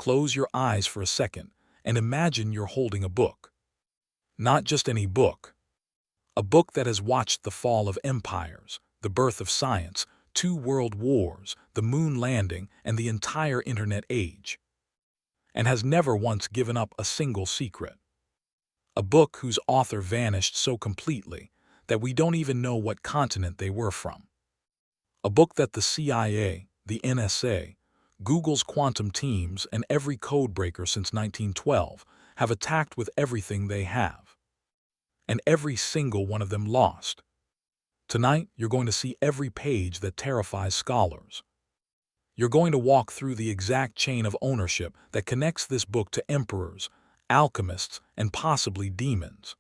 Close your eyes for a second and imagine you're holding a book. Not just any book. A book that has watched the fall of empires, the birth of science, 2 world wars, the moon landing, and the entire internet age. And has never once given up a single secret. A book whose author vanished so completely that we don't even know what continent they were from. A book that the CIA, the NSA, Google's quantum teams, and every codebreaker since 1912 have attacked with everything they have. And every single one of them lost. Tonight, you're going to see every page that terrifies scholars. You're going to walk through the exact chain of ownership that connects this book to emperors, alchemists, and possibly demons.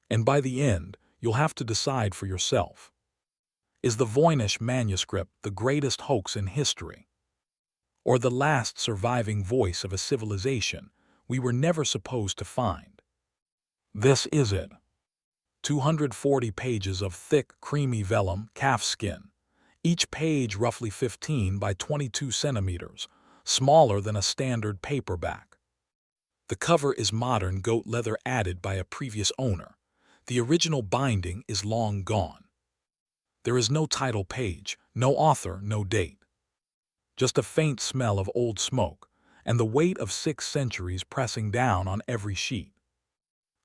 And by the end, you'll have to decide for yourself. Is the Voynich Manuscript the greatest hoax in history? Or the last surviving voice of a civilization we were never supposed to find? This is it. 240 pages of thick, creamy vellum calfskin, each page roughly 15 by 22 centimeters, smaller than a standard paperback. The cover is modern goat leather added by a previous owner. The original binding is long gone. There is no title page, no author, no date. Just a faint smell of old smoke, and the weight of 6 centuries pressing down on every sheet.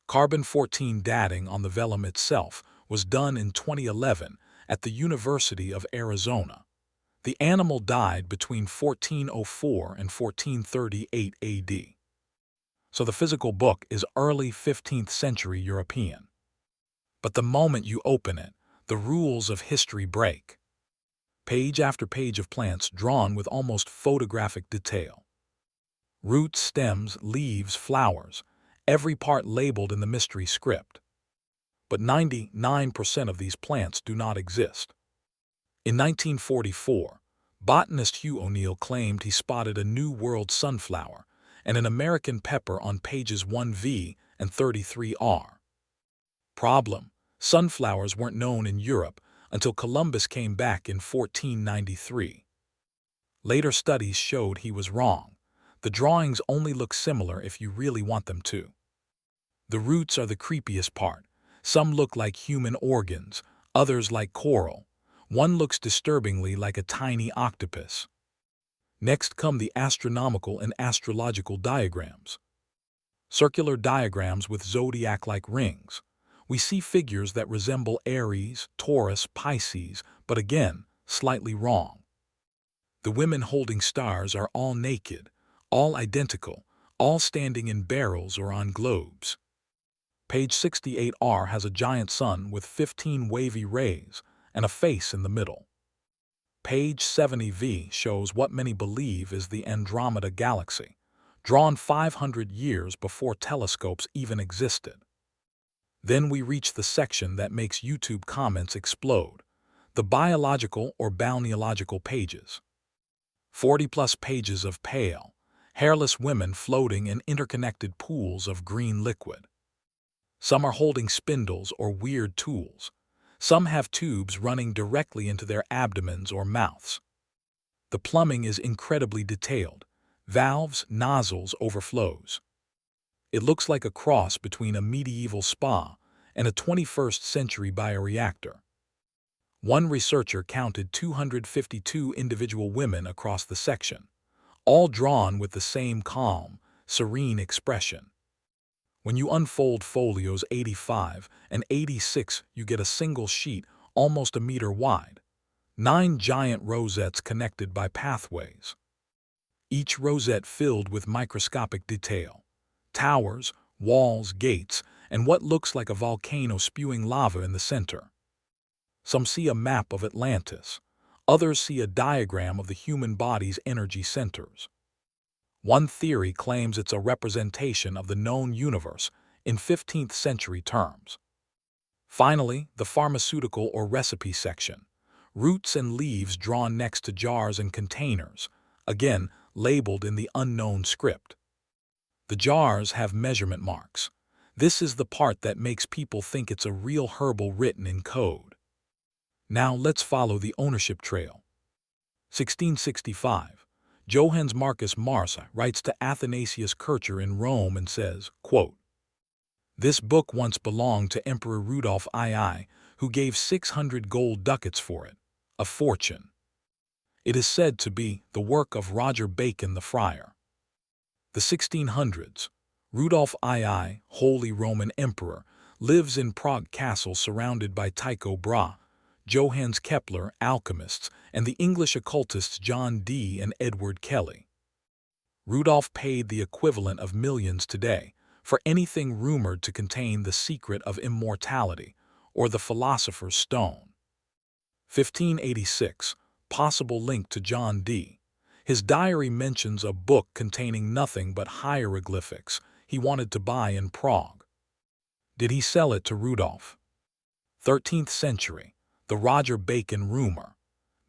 Carbon-14 dating on the vellum itself was done in 2011 at the University of Arizona. The animal died between 1404 and 1438 AD. So the physical book is early 15th century European. But the moment you open it, the rules of history break. Page after page of plants drawn with almost photographic detail. Roots, stems, leaves, flowers, every part labeled in the mystery script. But 99% of these plants do not exist. In 1944, botanist Hugh O'Neill claimed he spotted a New World sunflower and an American pepper on pages 1V and 33R. Problem: sunflowers weren't known in Europe until Columbus came back in 1493. Later studies showed he was wrong. The drawings only look similar if you really want them to. The roots are the creepiest part. Some look like human organs, others like coral. One looks disturbingly like a tiny octopus. Next come the astronomical and astrological diagrams. Circular diagrams with zodiac-like rings. We see figures that resemble Aries, Taurus, Pisces, but again, slightly wrong. The women holding stars are all naked, all identical, all standing in barrels or on globes. Page 68R has a giant sun with 15 wavy rays and a face in the middle. Page 70V shows what many believe is the Andromeda Galaxy, drawn 500 years before telescopes even existed. Then we reach the section that makes YouTube comments explode, the biological or balneological pages. 40+ pages of pale, hairless women floating in interconnected pools of green liquid. Some are holding spindles or weird tools. Some have tubes running directly into their abdomens or mouths. The plumbing is incredibly detailed. Valves, nozzles, overflows. It looks like a cross between a medieval spa and a 21st century bioreactor. One researcher counted 252 individual women across the section, all drawn with the same calm, serene expression. When you unfold folios 85 and 86, you get a single sheet almost a meter wide. 9 giant rosettes connected by pathways. Each rosette filled with microscopic detail. Towers, walls, gates, and what looks like a volcano spewing lava in the center. Some see a map of Atlantis. Others see a diagram of the human body's energy centers. One theory claims it's a representation of the known universe in 15th century terms. Finally, the pharmaceutical or recipe section. Roots and leaves drawn next to jars and containers, again labeled in the unknown script. The jars have measurement marks. This is the part that makes people think it's a real herbal written in code. Now let's follow the ownership trail. 1665. Johannes Marcus Mars writes to Athanasius Kircher in Rome and says, quote, "This book once belonged to Emperor Rudolf II, who gave 600 gold ducats for it, a fortune. It is said to be the work of Roger Bacon the friar." The 1600s. Rudolf II, Holy Roman Emperor, lives in Prague Castle surrounded by Tycho Brahe, Johannes Kepler, alchemists, and the English occultists John Dee and Edward Kelly. Rudolf paid the equivalent of millions today for anything rumored to contain the secret of immortality or the philosopher's stone. 1586. Possible link to John Dee. His diary mentions a book containing nothing but hieroglyphics he wanted to buy in Prague. Did he sell it to Rudolf? 13th century. The Roger Bacon rumor.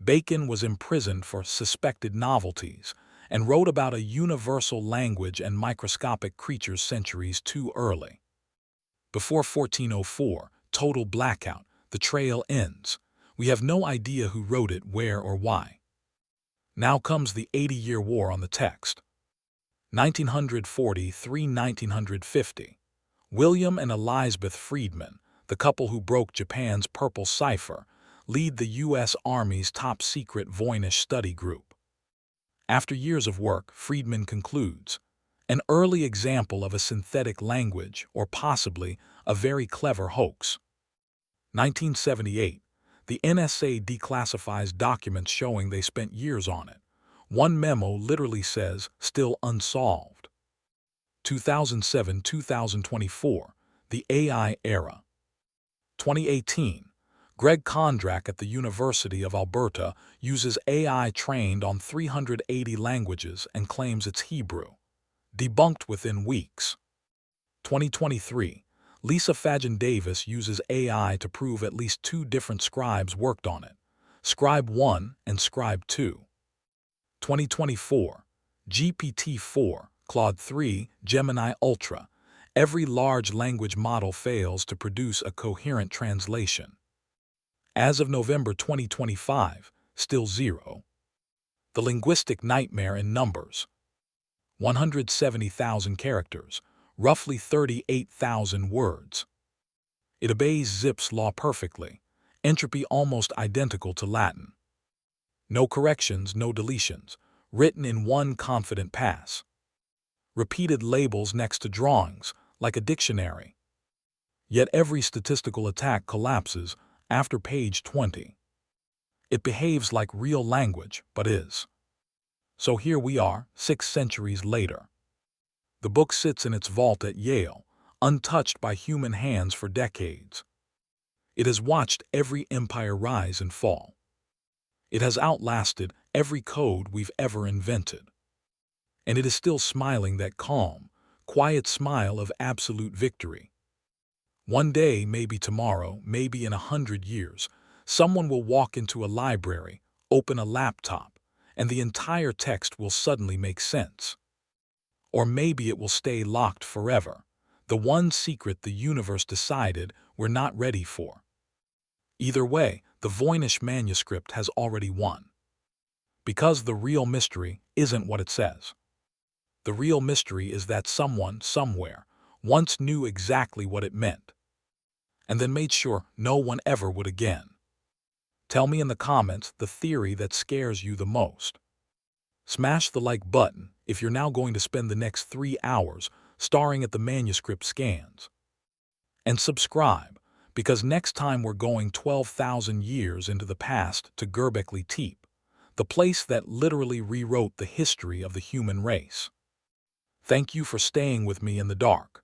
Bacon was imprisoned for suspected novelties and wrote about a universal language and microscopic creatures centuries too early. Before 1404, total blackout, the trail ends. We have no idea who wrote it, where, or why. Now comes the 80-year war on the text. 1943–1950. William and Elizabeth Friedman, the couple who broke Japan's purple cipher, lead the U.S. Army's top-secret Voynich study group. After years of work, Friedman concludes, an early example of a synthetic language or possibly a very clever hoax. 1978. The NSA declassifies documents showing they spent years on it. One memo literally says, still unsolved. 2007–2024. The AI era. 2018. Greg Kondrak at the University of Alberta uses AI trained on 380 languages and claims it's Hebrew. Debunked within weeks. 2023. Lisa Fajan Davis uses AI to prove at least 2 different scribes worked on it, Scribe 1 and Scribe 2. 2024. GPT-4, Claude 3, Gemini Ultra. Every large language model fails to produce a coherent translation. As of November 2025, still 0. The linguistic nightmare in numbers. 170,000 characters, roughly 38,000 words. It obeys Zipf's law perfectly, entropy almost identical to Latin. No corrections, no deletions, written in one confident pass. Repeated labels next to drawings, like a dictionary. Yet every statistical attack collapses after page 20. It behaves like real language, but is. So here we are, 6 centuries later. The book sits in its vault at Yale, untouched by human hands for decades. It has watched every empire rise and fall. It has outlasted every code we've ever invented. And it is still smiling that calm, quiet smile of absolute victory. One day, maybe tomorrow, maybe in 100 years, someone will walk into a library, open a laptop, and the entire text will suddenly make sense. Or maybe it will stay locked forever, the one secret the universe decided we're not ready for. Either way, the Voynich Manuscript has already won. Because the real mystery isn't what it says. The real mystery is that someone, somewhere, once knew exactly what it meant, and then made sure no one ever would again. Tell me in the comments the theory that scares you the most. Smash the like button if you're now going to spend the next 3 hours staring at the manuscript scans. And subscribe, because next time we're going 12,000 years into the past to Göbekli Tepe, the place that literally rewrote the history of the human race. Thank you for staying with me in the dark.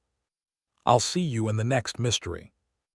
I'll see you in the next mystery.